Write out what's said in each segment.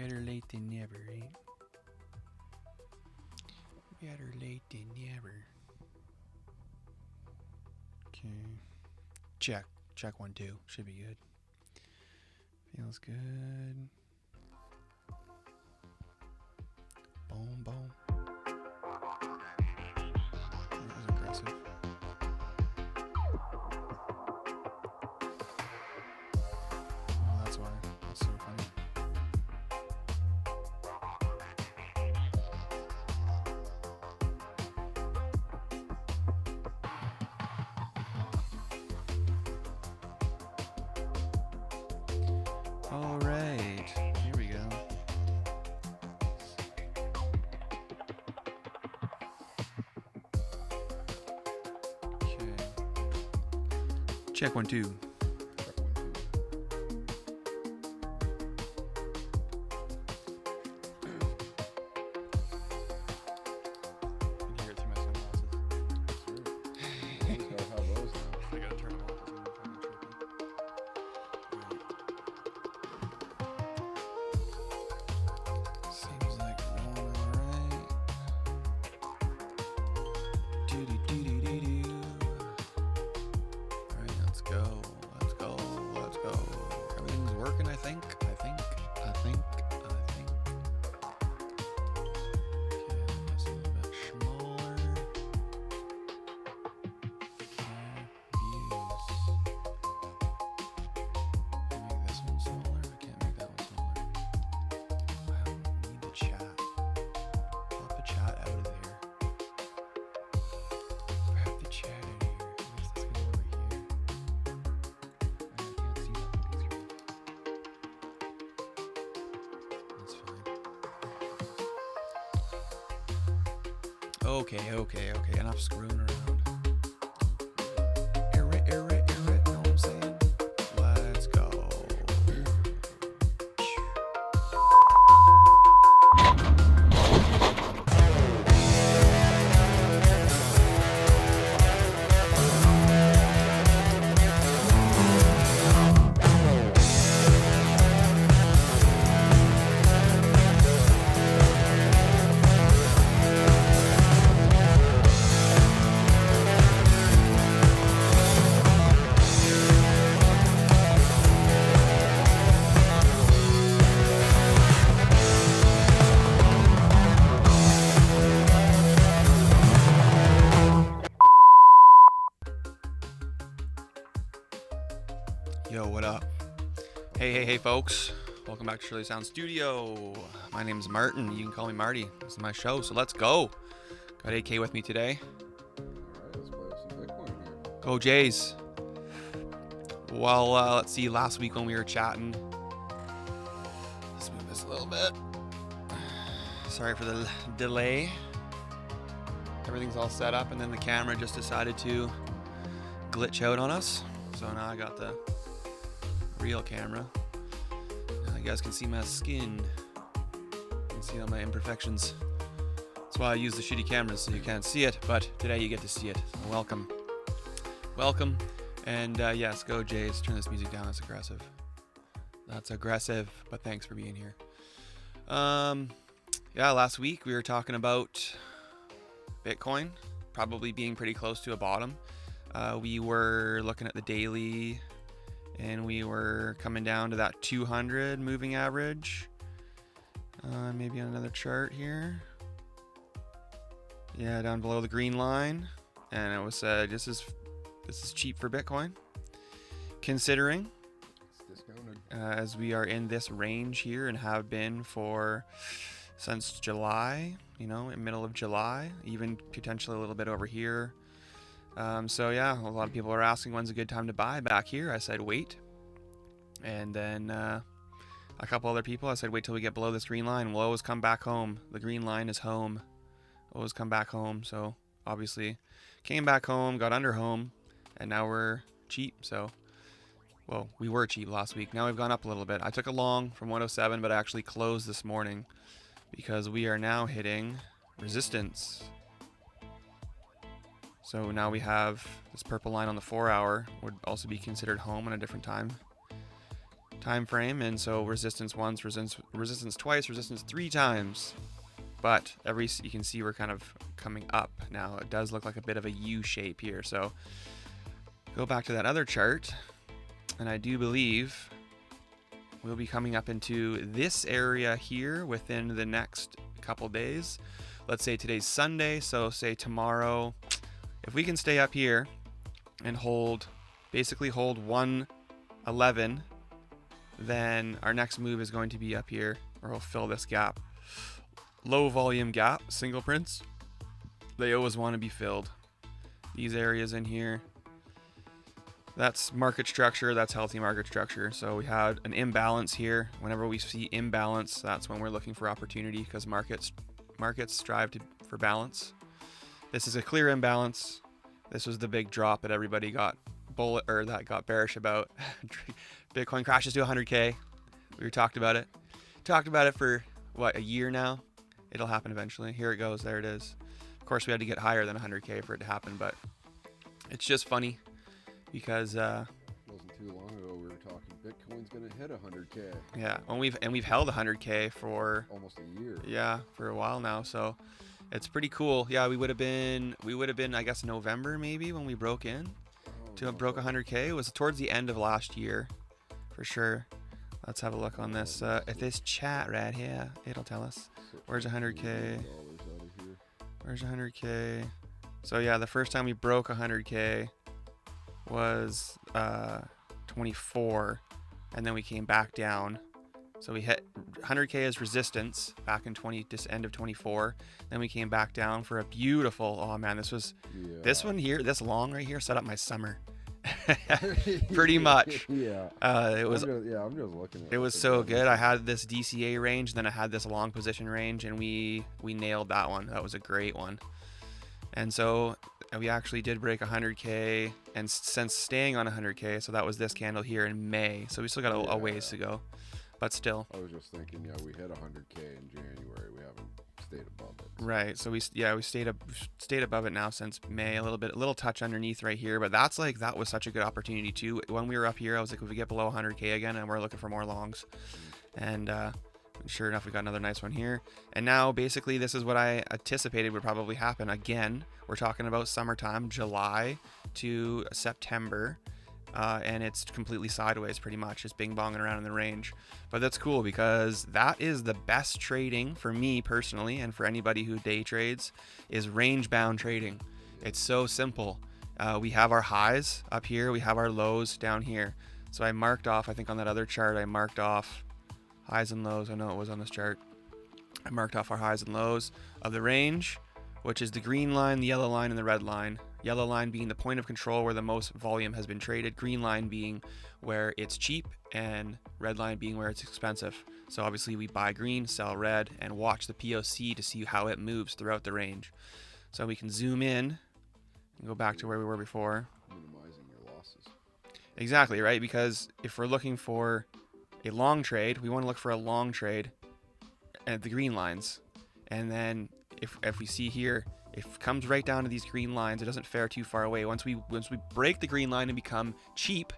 Better late than never, right? Better late than never. Okay. Check. Check 1, 2. Should be good. Feels good. Boom, boom. That was aggressive. Oh, that's why. That's so funny. All right, here we go. Okay. Check 1, 2. Okay. Enough screwing around. Know what I'm saying? Let's go. Yo, what up? Hey, folks. Welcome back to Shirley Sound Studio. My name is Martin. You can call me Marty. This is my show, so let's go. Got AK with me today. Alright, let's play some Bitcoin here. Go Jays. Well, let's see. Last week when we were chatting, let's move this a little bit. Sorry for the delay. Everything's all set up, and then the camera just decided to glitch out on us. So now I got the real camera. Now you guys can see my skin. You can see all my imperfections. That's why I use the shitty cameras, so you can't see it, but today you get to see it. So welcome. And yes, go Jays. Turn this music down. That's aggressive. But thanks for being here. Yeah, last week we were talking about Bitcoin probably being pretty close to a bottom. We were looking at the daily, and we were coming down to that 200 moving average. Maybe on another chart here. Yeah, down below the green line, and it was said this is cheap for Bitcoin, considering It's discounted. as we are in this range here and have been since July. In middle of July, even potentially a little bit over here. So yeah, a lot of people are asking when's a good time to buy back here. I said wait, and then a couple other people I said wait till we get below this green line. We'll always come back home. The green line is home. Always come back home. So obviously came back home, got under home, and now we're cheap. So well, we were cheap last week. Now we've gone up a little bit. I took a long from 107, but I actually closed this morning because we are now hitting resistance. So now we have this purple line on the 4 hour, would also be considered home at a different time. time frame, and so resistance once, resistance twice, resistance 3 times. But you can see we're kind of coming up now. It does look like a bit of a U shape here. So go back to that other chart, and I do believe we'll be coming up into this area here within the next couple days. Let's say today's Sunday, so say tomorrow, if we can stay up here and basically hold 111, then our next move is going to be up here, or we'll fill this gap. Low volume gap, single prints, they always want to be filled. These areas in here, that's market structure, that's healthy market structure. So we had an imbalance here. Whenever we see imbalance, that's when we're looking for opportunity, because markets strive for balance. This is a clear imbalance. This was the big drop that everybody got bearish about. Bitcoin crashes to 100K. We talked about it for what, a year now. It'll happen eventually. Here it goes. There it is. Of course, we had to get higher than 100K for it to happen, but it's just funny because It wasn't too long ago we were talking Bitcoin's gonna hit 100K. yeah, and we've held 100K for Almost a year. Yeah, for a while now. So it's pretty cool. Yeah, we would have been I guess November maybe when we broke in broke 100K. It was towards the end of last year for sure. Let's have a look on this at this chat right here. It'll tell us where's 100K. Where's 100K? So yeah, the first time we broke 100K was 24, and then we came back down. So we hit 100K as resistance back in end of 24. Then we came back down for a beautiful. Oh man, this one here, this long right here, set up my summer. Pretty much. Yeah. It was. I'm just looking at it. Was so good. I had this DCA range, then I had this long position range, and we nailed that one. That was a great one. And so we actually did break 100K, and since staying on 100K, so that was this candle here in May. So we still got a ways to go, but still. I was just thinking, yeah, we hit 100K in January. We haven't stayed above it. Right. So we stayed above it now since May. A little touch underneath right here, but that was such a good opportunity too. When we were up here, I was like, if we get below 100K again, and we're looking for more longs, and sure enough, we got another nice one here. And now basically this is what I anticipated would probably happen again. We're talking about summertime, July to September. And it's completely sideways pretty much, just bing bonging around in the range. But that's cool because that is the best trading for me personally, and for anybody who day trades, is range bound trading. It's so simple. We have our highs up here, we have our lows down here. So I marked off, I think on that other chart, I marked off highs and lows. I know it was on this chart. I marked off our highs and lows of the range, which is the green line, the yellow line, and the red line. Yellow line being the point of control where the most volume has been traded, green line being where it's cheap, and red line being where it's expensive. So obviously we buy green, sell red, and watch the POC to see how it moves throughout the range. So we can zoom in and go back to where we were before. Minimizing your losses. Exactly, right? Because if we're looking for a long trade, we want to look for a long trade at the green lines. And then if we see here, if it comes right down to these green lines, it doesn't fare too far away. Once we break the green line and become cheap,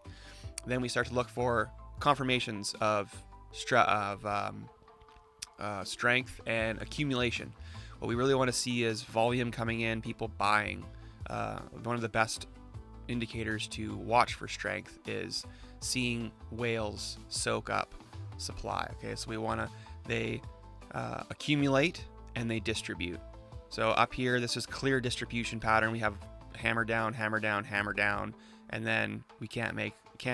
then we start to look for confirmations of strength and accumulation. What we really want to see is volume coming in, people buying. One of the best indicators to watch for strength is seeing whales soak up supply. Okay, so we want to, they accumulate and they distribute. So up here, this is clear distribution pattern. We have hammer down, hammer down, hammer down, and then we can't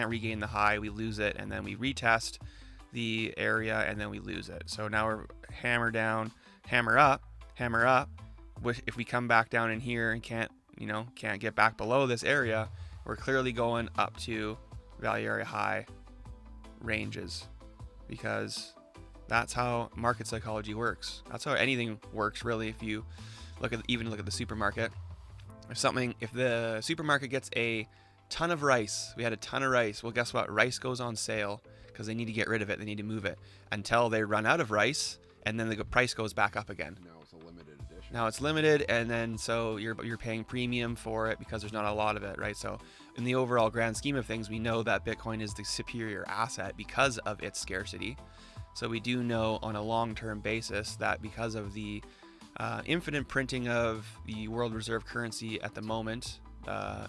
regain the high. We lose it, and then we retest the area, and then we lose it. So now we're hammer down, hammer up, hammer up. If we come back down in here and can't get back below this area, we're clearly going up to value area high ranges, because that's how market psychology works. That's how anything works, really. If you look at the supermarket, if the supermarket gets a ton of rice, we had a ton of rice. Well, guess what? Rice goes on sale because they need to get rid of it. They need to move it until they run out of rice, and then the price goes back up again. Now it's a limited edition. Now it's limited, and then so you're paying premium for it because there's not a lot of it, right? So in the overall grand scheme of things, we know that Bitcoin is the superior asset because of its scarcity. So we do know on a long-term basis that because of the infinite printing of the world reserve currency at the moment,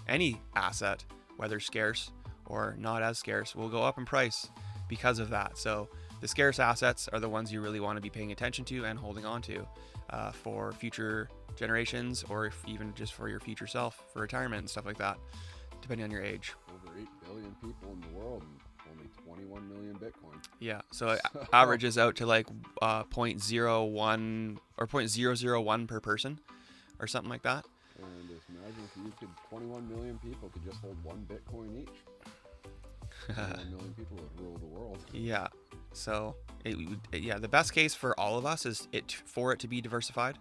any asset, whether scarce or not as scarce, will go up in price because of that. So the scarce assets are the ones you really want to be paying attention to and holding on to for future generations, or if even just for your future self, for retirement and stuff like that, depending on your age. Over 8 billion people in the world and only 21 million Bitcoin. Yeah, so it averages out to like 0.01 or 0.001 per person or something like that. And just imagine if you could, 21 million people could just hold 1 Bitcoin each. 21 million people would rule the world. Yeah, so the best case for all of us is for it to be diversified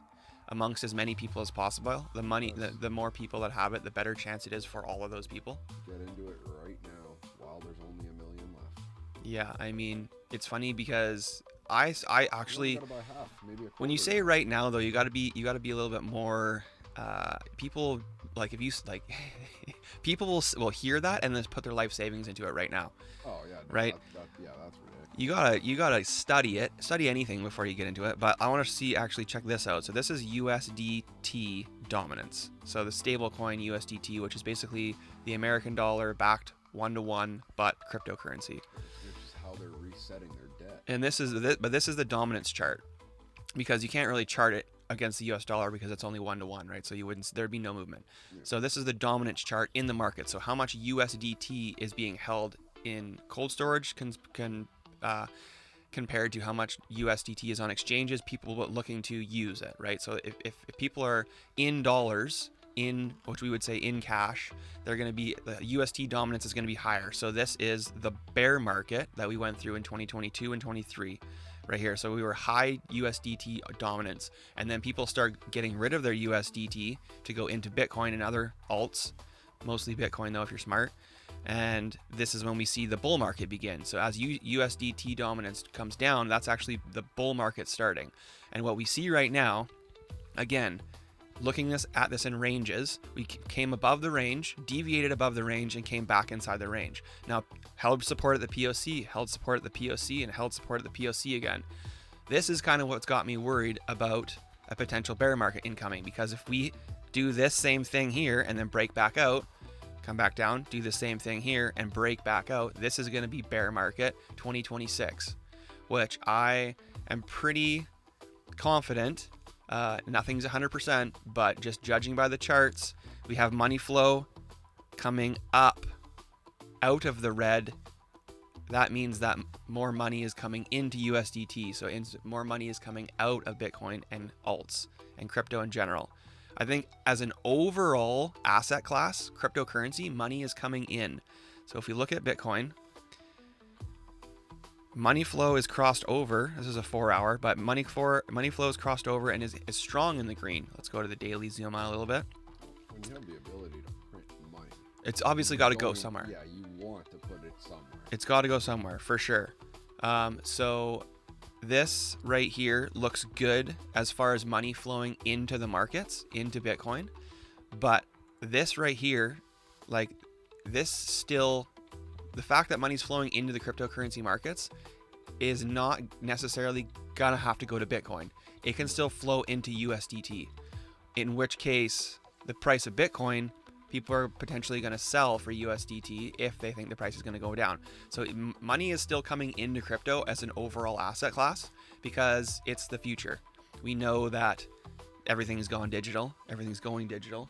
amongst as many people as possible. The money, the more people that have it, the better chance it is for all of those people. Get into it right now while there's only 1 million left. Yeah, I mean, it's funny because I actually, You only gotta buy half, maybe a when you quarter say now. right now though, you got to be a little bit more. People like if you like, people will hear that and then put their life savings into it right now. Oh yeah, no, right? that's ridiculous. You gotta study anything before you get into it. But I want to actually check this out. So this is USDT dominance. So the stable coin USDT, which is basically the American dollar backed 1-to-1 but cryptocurrency. Which is how they're resetting their debt. And this is the dominance chart, because you can't really chart it against the US dollar because it's only 1-to-1, right? So there'd be no movement. Yeah. So this is the dominance chart in the market. So how much USDT is being held in cold storage compared to how much USDT is on exchanges, people looking to use it, right? So if people are in dollars, in which we would say in cash, they're going to be, the UST dominance is going to be higher. So this is the bear market that we went through in 2022 and 23 right here. So we were high USDT dominance, and then people start getting rid of their USDT to go into Bitcoin and other alts, mostly Bitcoin though if you're smart. And this is when we see the bull market begin. So as USDT dominance comes down, that's actually the bull market starting. And what we see right now, again, looking at this in ranges, we came above the range, deviated above the range, and came back inside the range. Now, held support at the POC, held support at the POC, and held support at the POC again. This is kind of what's got me worried about a potential bear market incoming, because if we do this same thing here and then break back out, come back down, do the same thing here and break back out, this is going to be bear market 2026, which I am pretty confident. Nothing's 100%, but just judging by the charts, we have money flow coming up out of the red. That means that more money is coming into USDT. So more money is coming out of Bitcoin and alts and crypto in general. I think as an overall asset class, cryptocurrency, money is coming in. So if we look at Bitcoin, money flow is crossed over. This is a 4-hour, but money flow is crossed over and is strong in the green. Let's go to the daily, zoom out a little bit. When you have the ability to print money, it's obviously got to go somewhere. Yeah, you want to put it somewhere. It's got to go somewhere for sure. So this right here looks good as far as money flowing into the markets, into Bitcoin. But this right here, like this still, the fact that money's flowing into the cryptocurrency markets is not necessarily gonna have to go to Bitcoin. It can still flow into USDT, in which case the price of Bitcoin, people are potentially going to sell for USDT if they think the price is going to go down. So money is still coming into crypto as an overall asset class because it's the future. We know that everything's gone digital. Everything's going digital.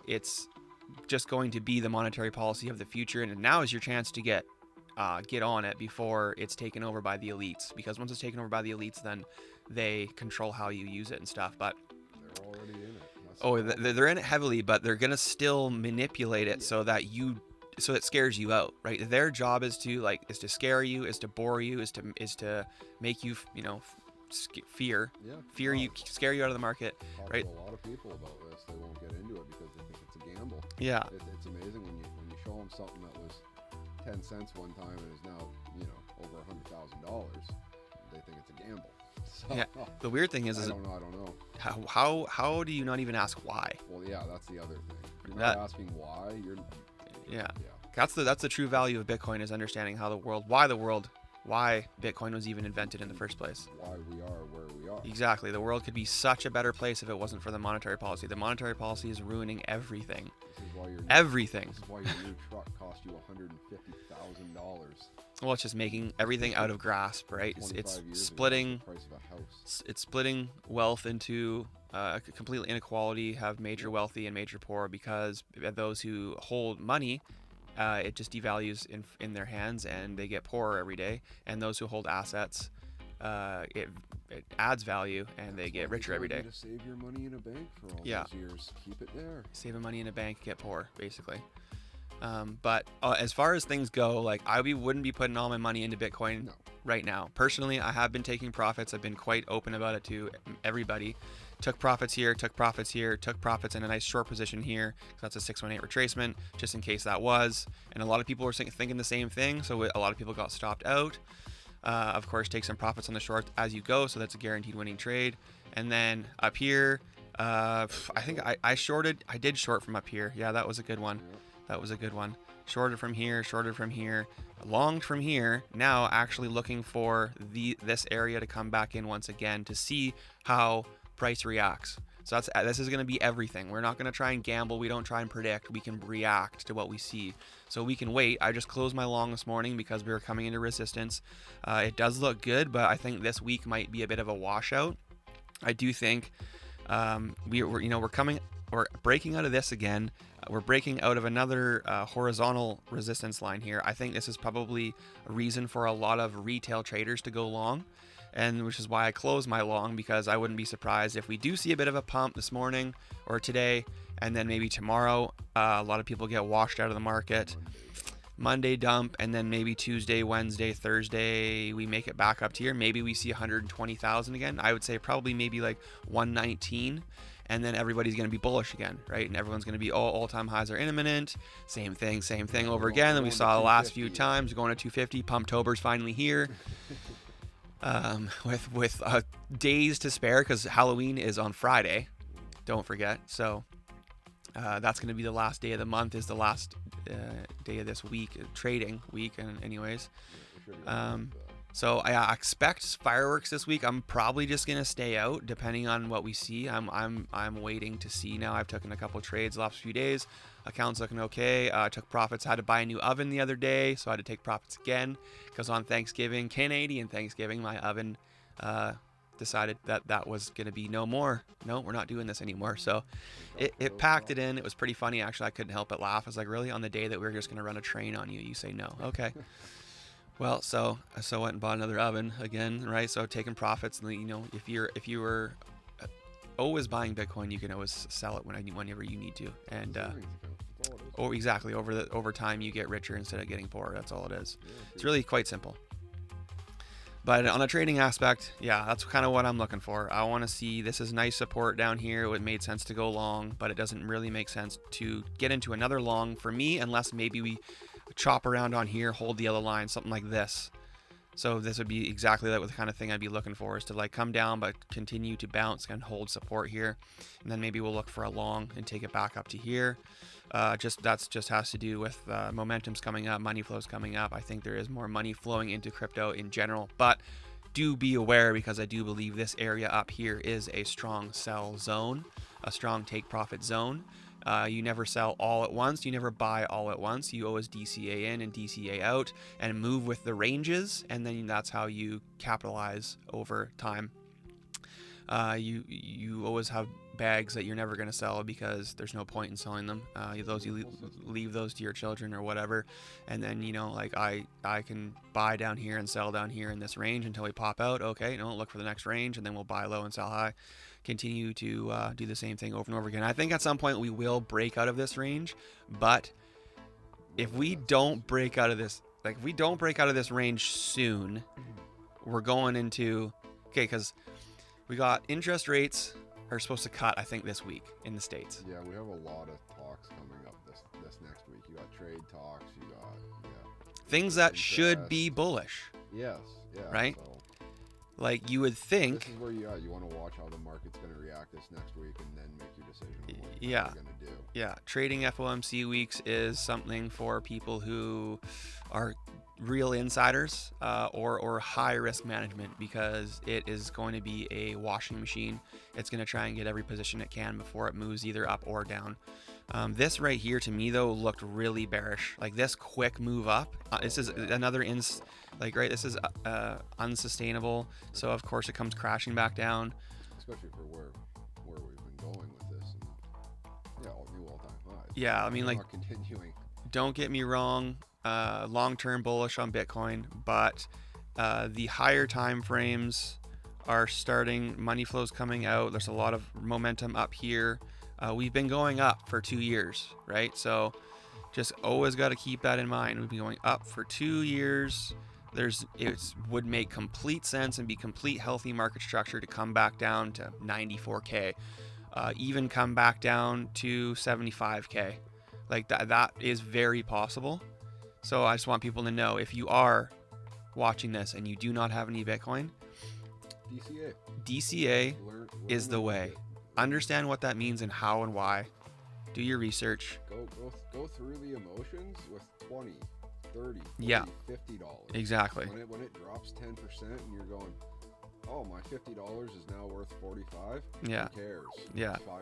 It's just going to be the monetary policy of the future. And now is your chance to get on it before it's taken over by the elites. Because once it's taken over by the elites, then they control how you use it and stuff. But they're already in it. they're in it heavily, but they're gonna still manipulate it so that it scares you out, right? Their job is to scare you, is to bore you, is to make you fear you, scare you out of the market, right? To a lot of people about this, they won't get into it because they think it's a gamble. Yeah, it's amazing when you show them something that was 10 cents one time and is now over $100,000. They think it's a gamble. So, yeah. The weird thing is, I don't know. How do you not even ask why? Well, yeah, that's the other thing. You're not asking why. Yeah. Yeah. That's the true value of Bitcoin, is understanding how why Bitcoin was even invented in the first place. Why we are where we are. Exactly. The world could be such a better place if it wasn't for the monetary policy. The monetary policy is ruining everything. This is why Everything. This is why your new truck cost you $150,000. Well, it's just making everything out of grasp, right? It's splitting. The price of a house. It's splitting wealth into complete inequality. Have major wealthy and major poor, because those who hold money, it just devalues in their hands, and they get poorer every day. And those who hold assets, it adds value, and they get richer every day. To save your money in a bank for all those years, keep it there. Saving money in a bank, get poor, basically. But as far as things go, like, wouldn't be putting all my money into Bitcoin right now. Personally, I have been taking profits. I've been quite open about it to everybody. Took profits here, took profits here, took profits in a nice short position here. So that's a 618 retracement, just in case that was. And a lot of people were thinking the same thing, so a lot of people got stopped out. Of course, take some profits on the short as you go, so that's a guaranteed winning trade. And then up here, I think I did short from up here. Yeah, that was a good one. That was a good one. Shorted from here, longed from here. Now actually looking for this area to come back in once again to see how price reacts. So this is going to be everything. We're not going to try and gamble. We don't try and predict. We can react to what we see. So we can wait. I just closed my long this morning because we were coming into resistance. It does look good, but I think this week might be a bit of a washout. I do think we're breaking out of this again. We're breaking out of another horizontal resistance line here. I think this is probably a reason for a lot of retail traders to go long, and which is why I closed my long, because I wouldn't be surprised if we do see a bit of a pump this morning or today, and then maybe tomorrow a lot of people get washed out of the market. Monday dump, and then maybe Tuesday, Wednesday, Thursday we make it back up to here. Maybe we see 120,000 again. I would say probably maybe like 119. And then everybody's going to be bullish again, right? And everyone's going to be, all-time highs are imminent. Same thing over again. Then we saw the last few times going to 250. Pumptober's finally here. With days to spare, because Halloween is on Friday. Don't forget. So that's going to be the last day of the month. Is the last day of this week, trading week, and anyways. So I expect fireworks this week. I'm probably just gonna stay out, depending on what we see. I'm waiting to see now. I've taken a couple trades the last few days. Account's looking okay. I took profits. Had to buy a new oven the other day, so I had to take profits again, because on Thanksgiving, Canadian Thanksgiving, my oven decided that was gonna be no more. No, we're not doing this anymore. So it packed it in. It was pretty funny actually. I couldn't help but laugh. I was like, really? On the day that we were just gonna run a train on you, you say no? Okay. Well, so I went and bought another oven again, right? So taking profits, and if you were always buying Bitcoin, you can always sell it whenever you need to, and exactly over time you get richer instead of getting poorer. That's all it is. It's really quite simple. But on a trading aspect, yeah, that's kind of what I'm looking for. I want to see, this is nice support down here. It made sense to go long, but it doesn't really make sense to get into another long for me, unless maybe we chop around on here, hold the other line, something like this. So this would be exactly the kind of thing I'd be looking for, is to like come down but continue to bounce and hold support here, and then maybe we'll look for a long and take it back up to here. That's just has to do with momentum's coming up, money flow's coming up. I think there is more money flowing into crypto in general, but do be aware, because I do believe this area up here is a strong sell zone, a strong take profit zone. You never sell all at once. You never buy all at once. You always DCA in and DCA out and move with the ranges, and then that's how you capitalize over time. You always have bags that you're never going to sell, because there's no point in selling them. You leave those to your children or whatever, and then like I can buy down here and sell down here in this range until we pop out. Okay, look for the next range, and then we'll buy low and sell high. Continue to do the same thing over and over again. I think at some point we will break out of this range, but if we don't break out of this, range soon, we're going into, because we got interest rates are supposed to cut, I think, this week in the States. Yeah, we have a lot of talks coming up this next week. You got trade talks, you got things that should be bullish. Yes, yeah. Right? So Like you would think. This is where you want to watch how the market's going to react this next week and then make your decision on what Yeah. you're going to do. Yeah, trading FOMC weeks is something for people who are real insiders or high risk management, because it is going to be a washing machine. It's going to try and get every position it can before it moves either up or down. This right here to me though looked really bearish. Like this quick move up, this is another this is unsustainable. So of course it comes crashing back down. Especially for where we've been going with this. And, new all-time highs. Yeah, I mean, like, not continuing. Don't get me wrong, long-term bullish on Bitcoin, but the higher time frames are starting, money flows coming out. There's a lot of momentum up here. We've been going up for 2 years, right? So just always got to keep that in mind. We've been going up for 2 years. It would make complete sense and be complete healthy market structure to come back down to 94K, even come back down to 75K. Like that is very possible. So I just want people to know, if you are watching this and you do not have any Bitcoin, DCA Learn is the way. Understand what that means and how and why. Do your research. Go through the emotions with 20, 30, 40, Yeah. $50. Exactly. When it drops 10% and you're going, oh, my $50 is now worth 45. Yeah. Who cares? Yeah. It's $5.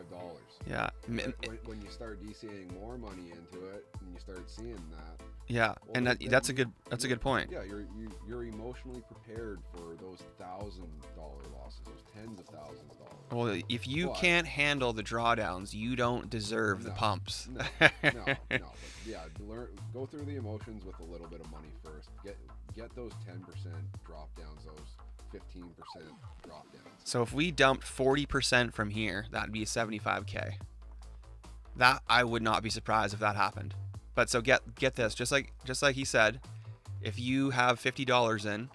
Yeah. When you start DCAing more money into it and you start seeing that. Yeah. Well, And that's a good point. Yeah, you're emotionally prepared for those $1,000 losses, those tens of thousands of dollars. Well, if you can't handle the drawdowns, you don't deserve the pumps. No. But yeah, go through the emotions with a little bit of money first. Get those 10% drop downs, those 15% drop downs. So if we dumped 40% from here, that'd be 75K. That I would not be surprised if that happened. But so get this, just like he said, if you have $50 in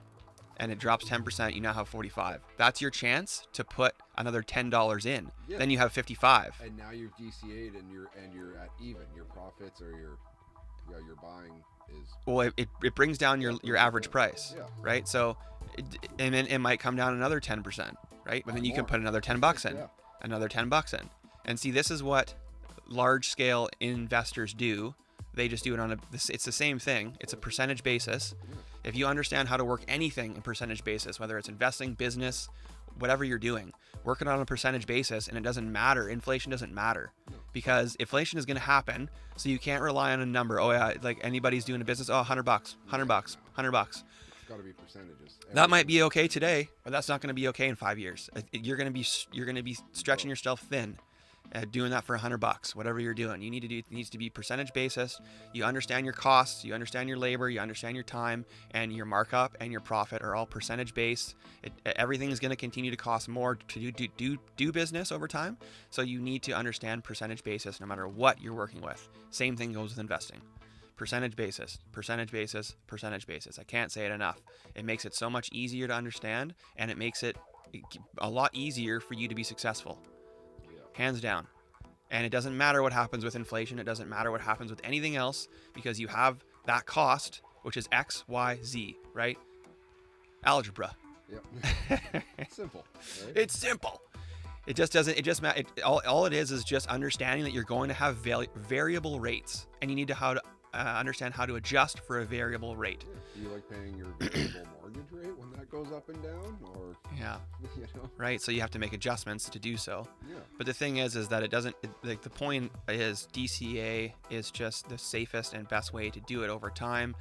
and it drops 10%, you now have 45. That's your chance to put another $10 in. Yeah. Then you have 55. And now you've DCA'd and you're at even. Your profits or your buying is. Well, it brings down your average price, right? So, and then it might come down another 10%, right? But then you can put another $10 in, another $10 in. And see, this is what large scale investors do. They just do it it's the same thing. It's a percentage basis. If you understand how to work anything in percentage basis, whether it's investing, business, whatever you're doing, work it on a percentage basis, and it doesn't matter. Inflation doesn't matter, because inflation is going to happen. So you can't rely on a number. Oh yeah, like anybody's doing a business. Oh, $100, $100. It's got to be percentages. That might be okay today, but that's not going to be okay in 5 years. You're going to be stretching yourself thin. Doing that for $100, whatever you're doing, it needs to be percentage basis. You understand your costs, you understand your labor, you understand your time, and your markup and your profit are all percentage based. Everything is going to continue to cost more to do business over time. So you need to understand percentage basis no matter what you're working with. Same thing goes with investing. Percentage basis, percentage basis, percentage basis. I can't say it enough. It makes it so much easier to understand, and it makes it a lot easier for you to be successful. Hands down. And it doesn't matter what happens with inflation. It doesn't matter what happens with anything else, because you have that cost, which is X, Y, Z, right? Algebra. Yep. It's simple. Right? It's simple. It just doesn't, all it is just understanding that you're going to have variable rates, and you need to understand how to adjust for a variable rate. Yeah. Do you like paying your variable mortgage rate when that goes up and down, or right? So you have to make adjustments to do so. Yeah. But the thing is that it doesn't. The point is DCA is just the safest and best way to do it over time.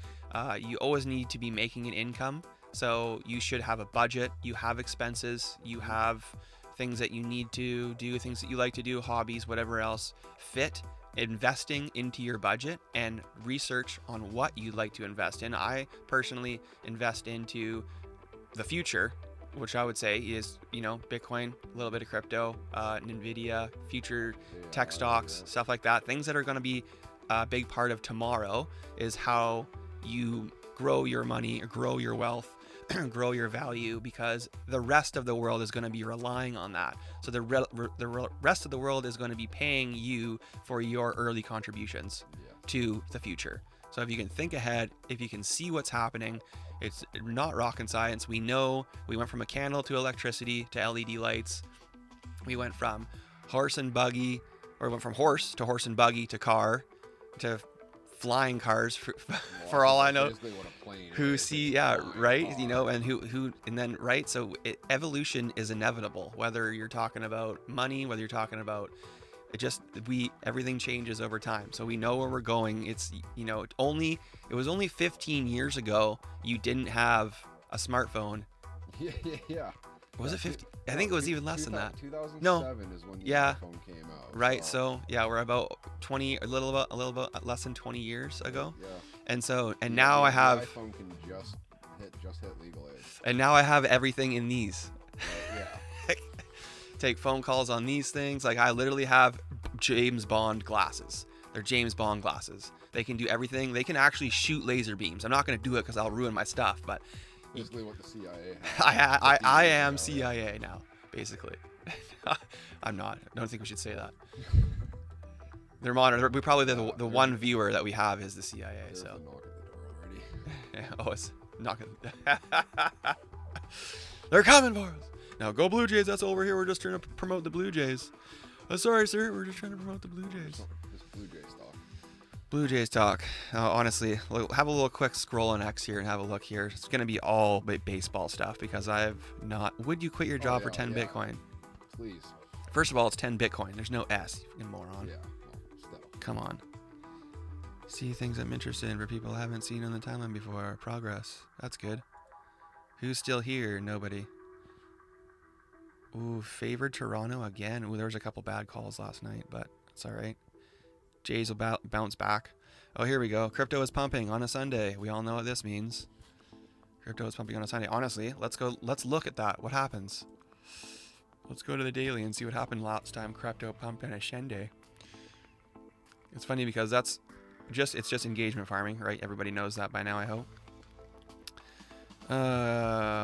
You always need to be making an income, so you should have a budget. You have expenses. You have things that you need to do, things that you like to do, hobbies, whatever else. Fit investing into your budget and research on what you'd like to invest in. I personally invest into the future, which I would say is, Bitcoin, a little bit of crypto, Nvidia, future tech stocks, stuff like that. Things that are going to be a big part of tomorrow is how you grow your money, or grow your wealth, grow your value, because the rest of the world is going to be relying on that. So the rest of the world is going to be paying you for your early contributions to the future. So if you can think ahead, if you can see what's happening, it's not rocket science. We know we went from a candle to electricity to LED lights. We went from horse and buggy, or went from horse to horse and buggy to car to flying cars for all I know. Basically what a plane Who is. see, It's yeah, flying right, car. you know, and who and then right, so evolution is inevitable, whether you're talking about money, whether you're talking about it, just everything changes over time, so we know where we're going. It's, you know, it was only 15 years ago you didn't have a smartphone. Yeah. Was Yeah, it 50? I think it was even less than that. 2007 No. is when the Yeah. iPhone came out. Right, so yeah, we're about 20, a little bit less than 20 years ago. Yeah. And so, and Yeah, now I the have, iPhone can just hit legal age. and now I have everything in these. Yeah. Take phone calls on these things. Like, I literally have James Bond glasses. They're James Bond glasses. They can do everything. They can actually shoot laser beams. I'm not going to do it because I'll ruin my stuff, but Basically what the CIA has. I am CIA now, basically. I'm not. I don't think we should say that. They're monitored. We probably the one viewer that we have is the CIA. There's So a knock at the door already. yeah, oh, it's not gonna. They're coming for us. Now go Blue Jays. That's over here. We're just trying to promote the Blue Jays. Oh, sorry, sir. We're just trying to promote the Blue Jays. This Blue Jays talk. Blue Jays talk. Honestly, have a little quick scroll on X here and have a look here. It's gonna be all baseball stuff because I've not. Would you quit your job for 10 Bitcoin? Please. First of all, it's 10 Bitcoin. There's no S, you fucking moron. Yeah. Well, still. Come on. See things I'm interested in for people I haven't seen on the timeline before. Progress. That's good. Who's still here? Nobody. Ooh, favored Toronto again. Ooh, there was a couple bad calls last night, but it's all right. Jays will bounce back. Oh, here we go. Crypto is pumping on a Sunday. We all know what this means. Crypto is pumping on a Sunday. Honestly, let's look at that. What happens? Let's go to the daily and see what happened last time crypto pumped on a Sunday. It's funny because it's just engagement farming, right? Everybody knows that by now, I hope.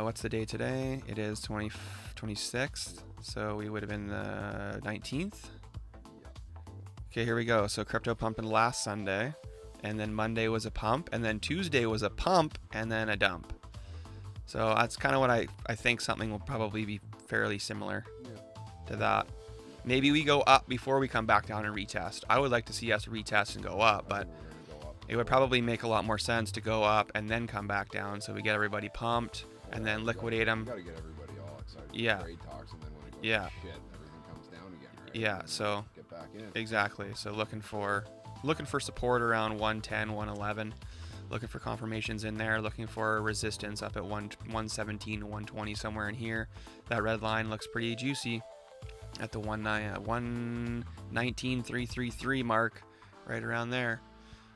What's the day today? It is 26th, so we would have been the 19th. Okay, here we go. So crypto pumping last Sunday, and then Monday was a pump, and then Tuesday was a pump, and then a dump. So that's kind of what I think something will probably be fairly similar to that. Maybe we go up before we come back down and retest. I would like to see us retest and go up, but it would probably make a lot more sense to go up and then come back down, so we get everybody pumped and then liquidate them. You gotta get everybody all excited. Yeah. Trade talks, and then when it goes Yeah. to shit, everything comes down again, right? Yeah, so Get back in. exactly. So looking for support around 110, 111. Looking for confirmations in there. Looking for resistance up at 117 to 120, somewhere in here. That red line looks pretty juicy at the 119,333 mark, right around there.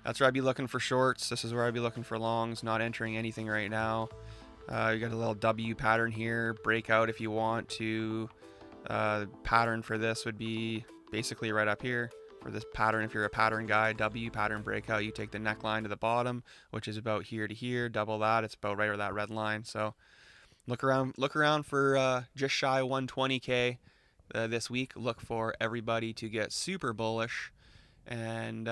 That's where I'd be looking for shorts. This is where I'd be looking for longs. Not entering anything right now. You got a little W pattern here. Breakout if you want to. Pattern for this would be basically right up here. For this pattern, if you're a pattern guy, W pattern breakout, you take the neckline to the bottom, which is about here to here. Double that, it's about right where that red line. So look around for just shy 120K this week. Look for everybody to get super bullish, and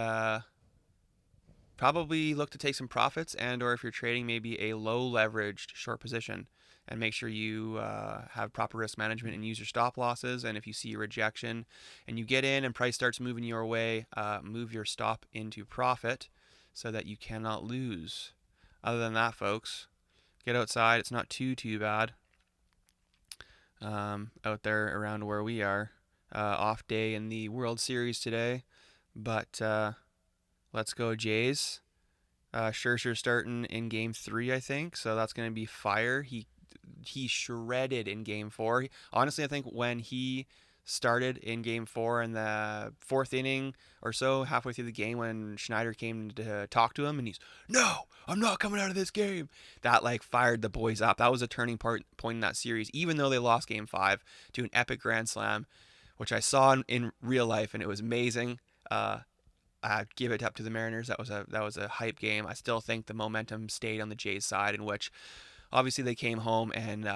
probably look to take some profits, and or if you're trading, maybe a low leveraged short position, and make sure you have proper risk management and use your stop losses. And if you see a rejection and you get in and price starts moving your way, move your stop into profit so that you cannot lose. Other than that, folks, get outside. It's not too bad out there around where we are. Off day in the World Series today, but let's go Jays. Scherzer starting in Game 3, I think, so that's going to be fire. He shredded in Game 4. Honestly, I think when he started in Game 4 in the fourth inning or so, halfway through the game, when Schneider came to talk to him and he's, "No, I'm not coming out of this game," that like fired the boys up. That was a turning point in that series, even though they lost Game 5 to an epic grand slam, which I saw in real life, and it was amazing. I'd give it up to the Mariners. That was a hype game. I still think the momentum stayed on the Jays side, in which obviously they came home and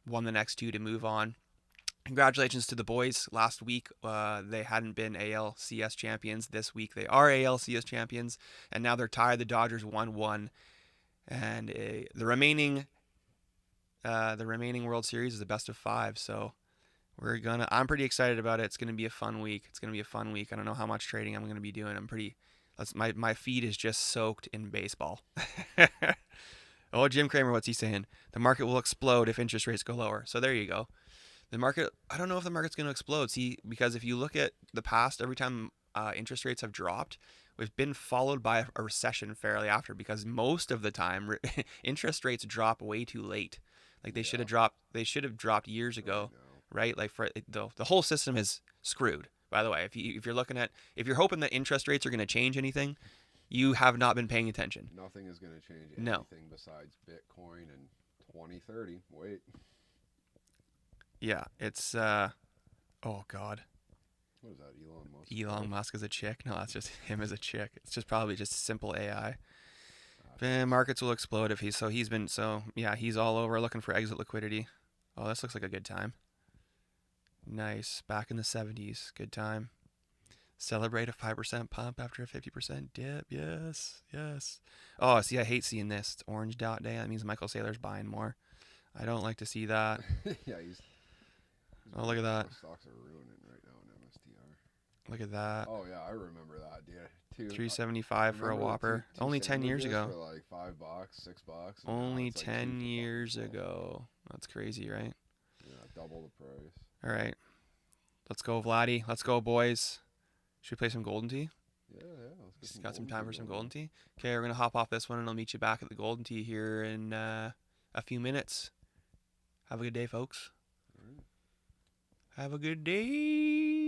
won the next two to move on. Congratulations to the boys. Last week, they hadn't been ALCS champions. This week, they are ALCS champions, and now they're tied. The Dodgers 1-1, and the remaining World Series is the best of 5. So I'm pretty excited about it. It's gonna be a fun week. I don't know how much trading I'm gonna be doing. My feed is just soaked in baseball. Oh, Jim Cramer, what's he saying? The market will explode if interest rates go lower. So there you go. The market, I don't know if the market's going to explode. See, because if you look at the past, every time interest rates have dropped, we've been followed by a recession fairly after, because most of the time interest rates drop way too late. Like they should have dropped. They should have dropped years ago, right? Like the whole system is screwed. By the way, if you're hoping that interest rates are going to change anything, you have not been paying attention. Nothing is going to change No. anything besides Bitcoin and 2030. Wait. Yeah, it's oh god. What is that, Elon Musk? Elon Musk is a chick? No, that's just him as a chick. It's just probably just simple AI. Markets will explode if he's all over looking for exit liquidity. Oh, this looks like a good time. Nice. Back in the 70s. Good time. Celebrate a 5% pump after a 50% dip. Yes. Yes. Oh, see, I hate seeing this. It's orange dot day. That means Michael Saylor's buying more. I don't like to see that. Yeah, he's Oh, look at that. Stocks are ruining right now in MSTR. Look at that. Oh yeah, I remember that, dude. Too. 375 for a Whopper. Only 10 years ago. For like $5, $6. Only 10 years ago. That's crazy, right? Yeah, double the price. All right. Let's go, Vladdy. Let's go, boys. Should we play some Golden Tee? Yeah. Let's got some time for some Golden Tee? Okay, we're going to hop off this one, and I'll meet you back at the Golden Tee here in a few minutes. Have a good day, folks. All right. Have a good day.